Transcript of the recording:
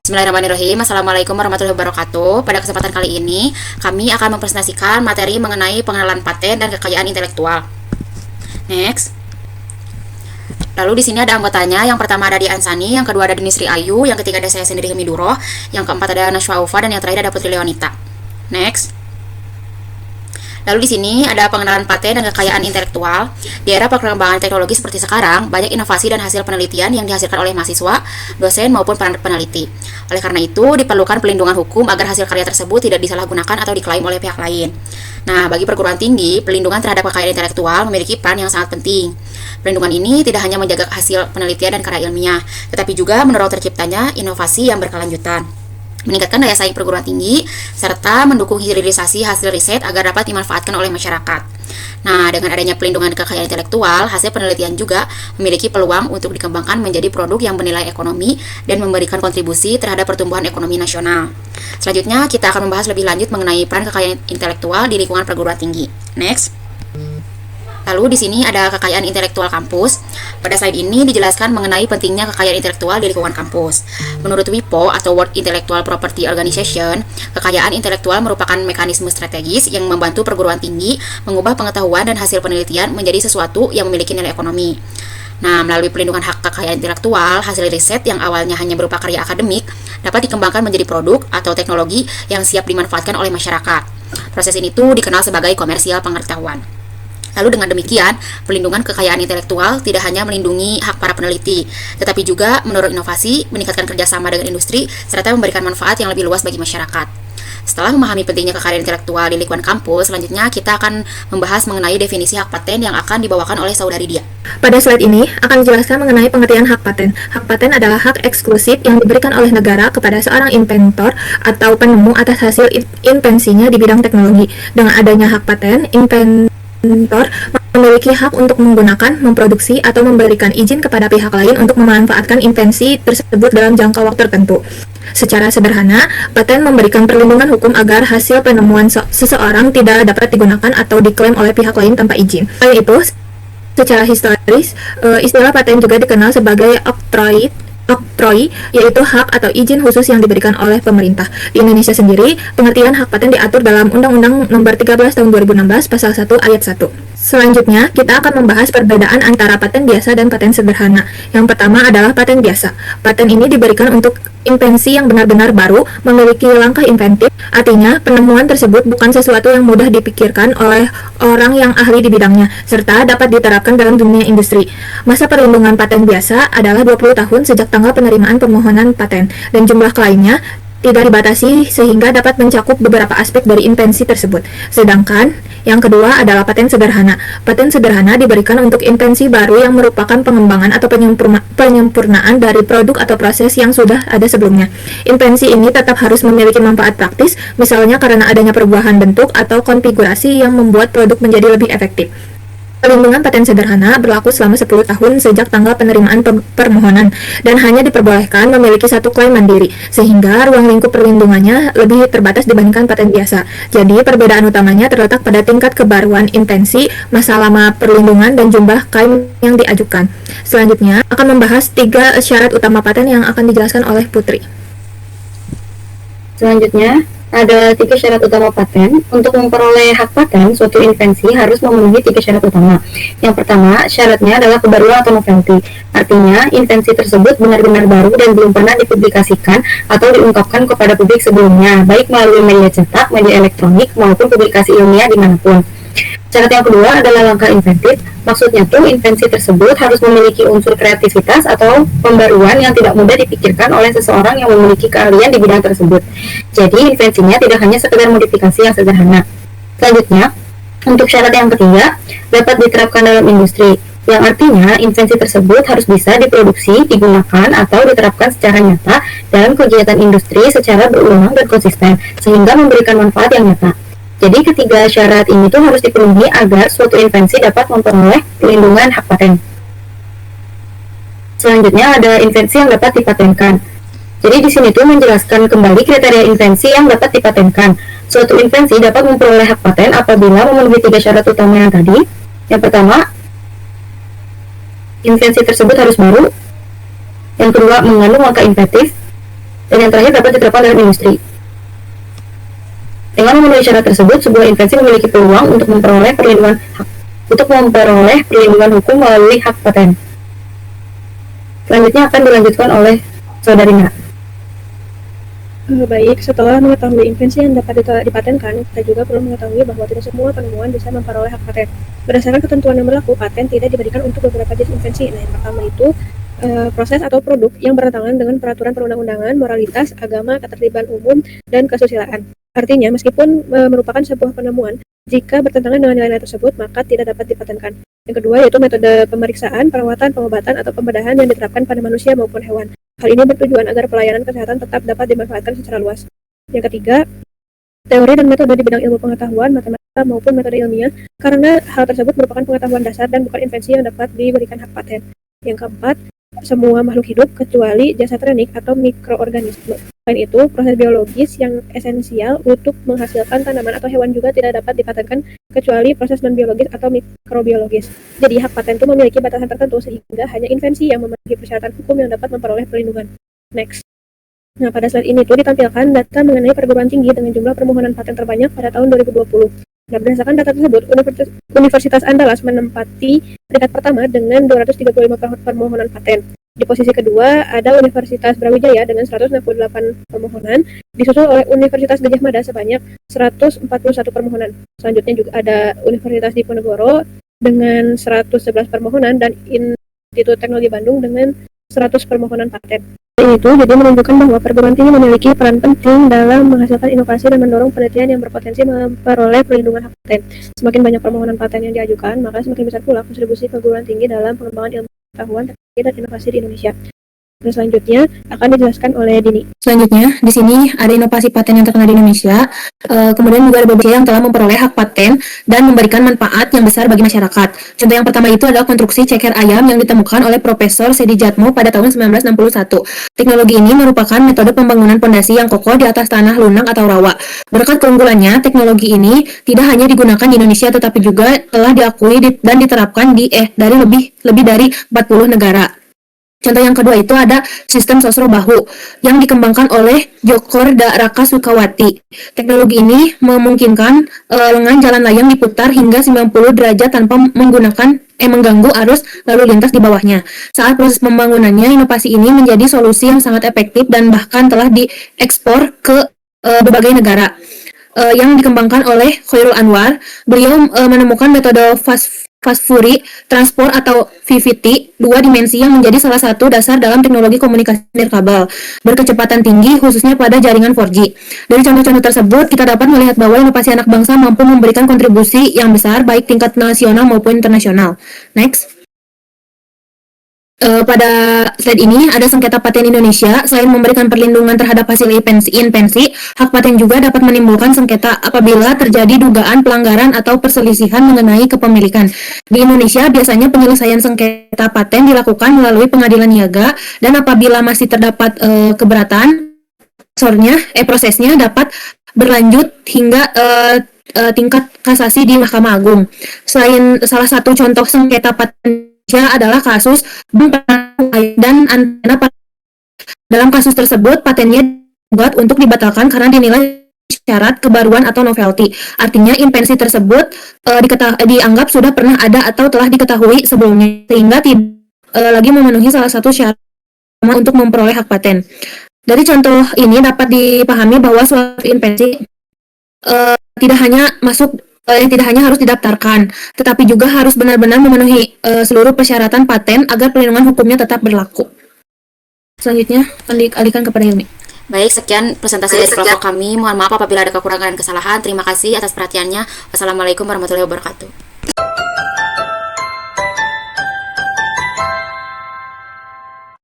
Bismillahirrahmanirrahim. Assalamualaikum warahmatullahi wabarakatuh. Pada kesempatan kali ini, kami akan mempresentasikan materi mengenai pengenalan paten dan kekayaan intelektual. Next. Lalu di sini ada anggotanya. Yang pertama ada Dian Sani, yang kedua ada Dinisri Ayu, yang ketiga ada saya sendiri Hemiduroh, yang keempat ada Nashwa Ufa, dan yang terakhir ada Putri Leonita. Next. Lalu di sini ada pengenalan paten dan kekayaan intelektual. Di era perkembangan teknologi seperti sekarang, banyak inovasi dan hasil penelitian yang dihasilkan oleh mahasiswa, dosen maupun peneliti. Oleh karena itu, diperlukan pelindungan hukum agar hasil karya tersebut tidak disalahgunakan atau diklaim oleh pihak lain. Nah, bagi perguruan tinggi, pelindungan terhadap kekayaan intelektual memiliki peran yang sangat penting. Pelindungan ini tidak hanya menjaga hasil penelitian dan karya ilmiah, tetapi juga mendorong terciptanya inovasi yang berkelanjutan, meningkatkan daya saing perguruan tinggi, serta mendukung hilirisasi hasil riset agar dapat dimanfaatkan oleh masyarakat. Nah, dengan adanya pelindungan kekayaan intelektual, hasil penelitian juga memiliki peluang untuk dikembangkan menjadi produk yang bernilai ekonomi dan memberikan kontribusi terhadap pertumbuhan ekonomi nasional. Selanjutnya, kita akan membahas lebih lanjut mengenai peran kekayaan intelektual di lingkungan perguruan tinggi. Next. Lalu di sini ada kekayaan intelektual kampus. Pada slide ini dijelaskan mengenai pentingnya kekayaan intelektual di lingkungan kampus. Menurut WIPO atau World Intellectual Property Organization, kekayaan intelektual merupakan mekanisme strategis yang membantu perguruan tinggi mengubah pengetahuan dan hasil penelitian menjadi sesuatu yang memiliki nilai ekonomi. Nah, melalui pelindungan hak kekayaan intelektual, hasil riset yang awalnya hanya berupa karya akademik dapat dikembangkan menjadi produk atau teknologi yang siap dimanfaatkan oleh masyarakat. Proses ini tuh dikenal sebagai komersial pengetahuan. Lalu dengan demikian, pelindungan kekayaan intelektual tidak hanya melindungi hak para peneliti, tetapi juga mendorong inovasi, meningkatkan kerjasama dengan industri, serta memberikan manfaat yang lebih luas bagi masyarakat. Setelah memahami pentingnya kekayaan intelektual di lingkungan kampus, selanjutnya kita akan membahas mengenai definisi hak paten yang akan dibawakan oleh saudari Dia. Pada slide ini akan dijelaskan mengenai pengertian hak paten. Hak paten adalah hak eksklusif yang diberikan oleh negara kepada seorang inventor atau penemu atas hasil invensinya di bidang teknologi. Dengan adanya hak paten, inventor memiliki hak untuk menggunakan, memproduksi, atau memberikan izin kepada pihak lain untuk memanfaatkan invensi tersebut dalam jangka waktu tertentu. Secara sederhana, paten memberikan perlindungan hukum agar hasil penemuan seseorang tidak dapat digunakan atau diklaim oleh pihak lain tanpa izin. Selain itu, secara historis, istilah paten juga dikenal sebagai oktroy, yaitu hak atau izin khusus yang diberikan oleh pemerintah. Di Indonesia sendiri, pengertian hak paten diatur dalam Undang-Undang Nomor 13 Tahun 2016 Pasal 1 Ayat 1. Selanjutnya, kita akan membahas perbedaan antara paten biasa dan paten sederhana. Yang pertama adalah paten biasa. Paten ini diberikan untuk invensi yang benar-benar baru, memiliki langkah inventif, artinya penemuan tersebut bukan sesuatu yang mudah dipikirkan oleh orang yang ahli di bidangnya, serta dapat diterapkan dalam dunia industri. Masa perlindungan paten biasa adalah 20 tahun sejak tanggal penerimaan permohonan paten, dan jumlah klaimnya tidak dibatasi sehingga dapat mencakup beberapa aspek dari invensi tersebut. Sedangkan yang kedua adalah paten sederhana. Paten sederhana diberikan untuk invensi baru yang merupakan pengembangan atau penyempurnaan dari produk atau proses yang sudah ada sebelumnya. Invensi ini tetap harus memiliki manfaat praktis, misalnya karena adanya perubahan bentuk atau konfigurasi yang membuat produk menjadi lebih efektif. Perlindungan paten sederhana berlaku selama 10 tahun sejak tanggal penerimaan permohonan dan hanya diperbolehkan memiliki satu klaim mandiri, sehingga ruang lingkup perlindungannya lebih terbatas dibandingkan paten biasa. Jadi, perbedaan utamanya terletak pada tingkat kebaruan invensi, masa lama perlindungan, dan jumlah klaim yang diajukan. Selanjutnya, akan membahas 3 syarat utama paten yang akan dijelaskan oleh Putri. Selanjutnya, ada 3 syarat utama paten. Untuk memperoleh hak paten, suatu invensi harus memenuhi 3 syarat utama. Yang pertama, syaratnya adalah kebaruan atau novelty. Artinya, invensi tersebut benar-benar baru dan belum pernah dipublikasikan atau diungkapkan kepada publik sebelumnya, baik melalui media cetak, media elektronik, maupun publikasi ilmiah dimanapun. Syarat yang kedua adalah langkah inventif. Maksudnya tuh invensi tersebut harus memiliki unsur kreativitas atau pembaruan yang tidak mudah dipikirkan oleh seseorang yang memiliki keahlian di bidang tersebut. Jadi invensinya tidak hanya sekedar modifikasi yang sederhana. Selanjutnya, untuk syarat yang ketiga, dapat diterapkan dalam industri, yang artinya invensi tersebut harus bisa diproduksi, digunakan, atau diterapkan secara nyata dalam kegiatan industri secara berulang dan konsisten, sehingga memberikan manfaat yang nyata. Jadi ketiga syarat ini tuh harus dipenuhi agar suatu invensi dapat memperoleh pelindungan hak paten. Selanjutnya ada invensi yang dapat dipatenkan. Jadi di sini tuh menjelaskan kembali kriteria invensi yang dapat dipatenkan. Suatu invensi dapat memperoleh hak paten apabila memenuhi 3 syarat utama yang tadi. Yang pertama, invensi tersebut harus baru. Yang kedua, mengandung langkah inventif. Dan yang terakhir dapat diterapkan dalam industri. Dengan memenuhi syarat tersebut, sebuah invensi memiliki peluang untuk memperoleh perlindungan hukum melalui hak paten. Selanjutnya akan dilanjutkan oleh Saudari Mira. Baik, setelah mengetahui invensi yang dapat dipatenkan, kita juga perlu mengetahui bahwa tidak semua penemuan bisa memperoleh hak paten. Berdasarkan ketentuan yang berlaku, paten tidak diberikan untuk beberapa jenis invensi. Nah, yang pertama itu proses atau produk yang bertentangan dengan peraturan perundang-undangan, moralitas, agama, ketertiban umum, dan kesusilaan. Artinya, meskipun merupakan sebuah penemuan, jika bertentangan dengan nilai-nilai tersebut, maka tidak dapat dipatenkan. Yang kedua yaitu metode pemeriksaan, perawatan, pengobatan, atau pembedahan yang diterapkan pada manusia maupun hewan. Hal ini bertujuan agar pelayanan kesehatan tetap dapat dimanfaatkan secara luas. Yang ketiga, teori dan metode di bidang ilmu pengetahuan, matematika, maupun metode ilmiah, karena hal tersebut merupakan pengetahuan dasar dan bukan invensi yang dapat diberikan hak paten. Yang keempat, semua makhluk hidup kecuali jasad renik atau mikroorganisme. Selain itu, proses biologis yang esensial untuk menghasilkan tanaman atau hewan juga tidak dapat dipatenkan kecuali proses non-biologis atau mikrobiologis. Jadi, hak paten itu memiliki batasan tertentu sehingga hanya invensi yang memenuhi persyaratan hukum yang dapat memperoleh perlindungan. Next. Nah, pada slide ini tuh ditampilkan data mengenai perguruan tinggi dengan jumlah permohonan paten terbanyak pada tahun 2020. Nah, berdasarkan data tersebut, Universitas Andalas menempati peringkat pertama dengan 235 permohonan paten. Di posisi kedua ada Universitas Brawijaya dengan 168 permohonan, disusul oleh Universitas Gadjah Mada sebanyak 141 permohonan. Selanjutnya juga ada Universitas Diponegoro dengan 111 permohonan dan Institut Teknologi Bandung dengan 100 permohonan paten. Itu jadi menunjukkan bahwa perguruan tinggi memiliki peran penting dalam menghasilkan inovasi dan mendorong penelitian yang berpotensi memperoleh perlindungan hak paten. Semakin banyak permohonan paten yang diajukan, maka semakin besar pula kontribusi perguruan tinggi dalam pengembangan ilmu pengetahuan, teknologi, dan inovasi di Indonesia. Dan selanjutnya akan dijelaskan oleh Dini. Selanjutnya, di sini ada inovasi paten yang terkenal di Indonesia. Kemudian juga ada beberapa yang telah memperoleh hak paten dan memberikan manfaat yang besar bagi masyarakat. Contoh yang pertama itu adalah konstruksi ceker ayam yang ditemukan oleh Profesor Sedi Jatmo pada tahun 1961. Teknologi ini merupakan metode pembangunan pondasi yang kokoh di atas tanah lunak atau rawa. Berkat keunggulannya, teknologi ini tidak hanya digunakan di Indonesia tetapi juga telah diakui dan diterapkan dari lebih dari 40 negara. Contoh yang kedua itu ada sistem sosro bahu yang dikembangkan oleh Djokhor Raka Sukawati. Teknologi ini memungkinkan lengan jalan layang diputar hingga 90 derajat tanpa mengganggu arus lalu lintas di bawahnya. Saat proses pembangunannya, inovasi ini menjadi solusi yang sangat efektif dan bahkan telah diekspor ke berbagai negara. Yang dikembangkan oleh Khairul Anwar, beliau menemukan metode fast Fourier transport atau VVT dua dimensi yang menjadi salah satu dasar dalam teknologi komunikasi nirkabel berkecepatan tinggi khususnya pada jaringan 4G. Dari contoh-contoh tersebut kita dapat melihat bahwa inovasi anak bangsa mampu memberikan kontribusi yang besar baik tingkat nasional maupun internasional. Next. Pada slide ini ada sengketa paten Indonesia. Selain memberikan perlindungan terhadap hasil invensi, hak paten juga dapat menimbulkan sengketa apabila terjadi dugaan pelanggaran atau perselisihan mengenai kepemilikan. Di Indonesia biasanya penyelesaian sengketa paten dilakukan melalui pengadilan niaga dan apabila masih terdapat keberatan, prosesnya dapat berlanjut hingga tingkat kasasi di Mahkamah Agung. Salah satu contoh sengketa paten adalah kasus dan antena. Dalam kasus tersebut patennya dibuat untuk dibatalkan karena dinilai syarat kebaruan atau novelty. Artinya invensi tersebut dianggap sudah pernah ada atau telah diketahui sebelumnya sehingga tidak lagi memenuhi salah satu syarat untuk memperoleh hak paten. Dari contoh ini dapat dipahami bahwa suatu invensi tidak hanya harus didaftarkan, tetapi juga harus benar-benar memenuhi seluruh persyaratan paten agar perlindungan hukumnya tetap berlaku. Selanjutnya, akan dialihkan kepada Hilmi. Baik, sekian presentasi dari kelompok kami. Mohon maaf apabila ada kekurangan dan kesalahan. Terima kasih atas perhatiannya. Wassalamualaikum warahmatullahi wabarakatuh.